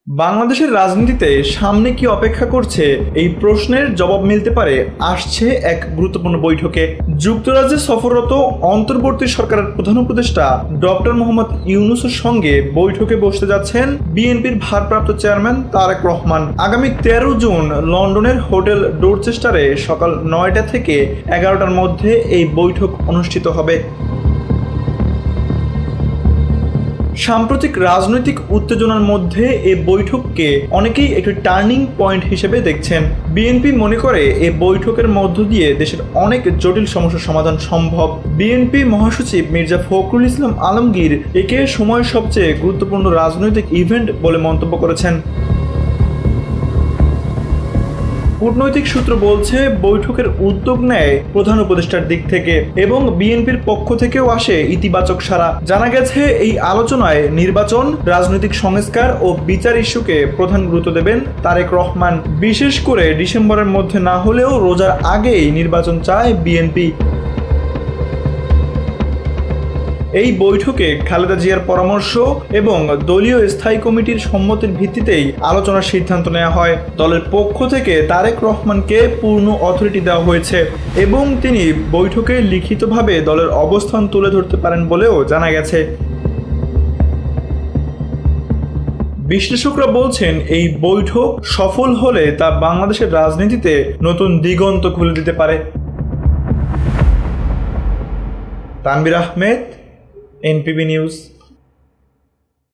বাংলাদেশের রাজনীতিতে সামনে কি অপেক্ষা করছে এই প্রশ্নের জবাব মিলতে পারে আসছে এক গুরুত্বপূর্ণ বৈঠকে। যুক্তরাজ্যে সফররত অন্তর্বর্তী সরকারের প্রধান উপদেষ্টা ডক্টর মোহাম্মদ ইউনূসের সঙ্গে বৈঠকে বসতে যাচ্ছেন বিএনপির ভারপ্রাপ্ত চেয়ারম্যান তারেক রহমান। আগামী 13 জুন লন্ডনের হোটেল ডোরচেস্টারে সকাল 9টা থেকে 11টার মধ্যে এই বৈঠক অনুষ্ঠিত হবে। সাম্প্রতিক রাজনৈতিক উত্তেজনার মধ্যে এই বৈঠককে অনেকেই একটি টার্নিং পয়েন্ট হিসেবে দেখছেন। বিএনপি মনে করে এই বৈঠকের মধ্য দিয়ে দেশের অনেক জটিল সমস্যার সমাধান সম্ভব। বিএনপি মহাসচিব মির্জা ফখরুল ইসলাম আলমগীর একে সময়ের সবচেয়ে গুরুত্বপূর্ণ রাজনৈতিক ইভেন্ট বলে মন্তব্য করেছেন। কূটনৈতিক সূত্র বলছে বৈঠকের উদ্যোগ নেয় প্রধান উপদেষ্টার দিক থেকে এবং বিএনপির পক্ষ থেকেও আসে ইতিবাচক সাড়া। জানা গেছে এই আলোচনায় নির্বাচন, রাজনৈতিক সংস্কার ও বিচার ইস্যুকে প্রধান গুরুত্ব দেবেন তারেক রহমান। বিশেষ করে ডিসেম্বরের মধ্যে না হলেও রোজার আগেই নির্বাচন চায় বিএনপি। এই বৈঠকে খালেদা জিয়ার পরামর্শ এবং দলীয় স্থায়ী কমিটির সম্মতির ভিত্তিতেই আলোচনার সিদ্ধান্ত নেওয়া হয়। দলের পক্ষ থেকে তারেক রহমানকে পূর্ণ অথরিটি দেওয়া হয়েছে এবং তিনি বৈঠকে লিখিতভাবে দলের অবস্থান তুলে ধরতে পারেন বলেও জানা গেছে। বিশ্লেষকরা বলছেন এই বৈঠক সফল হলে তা বাংলাদেশের রাজনীতিতে নতুন দিগন্ত খুলে দিতে পারে। Tanvir Ahmed, NPB news.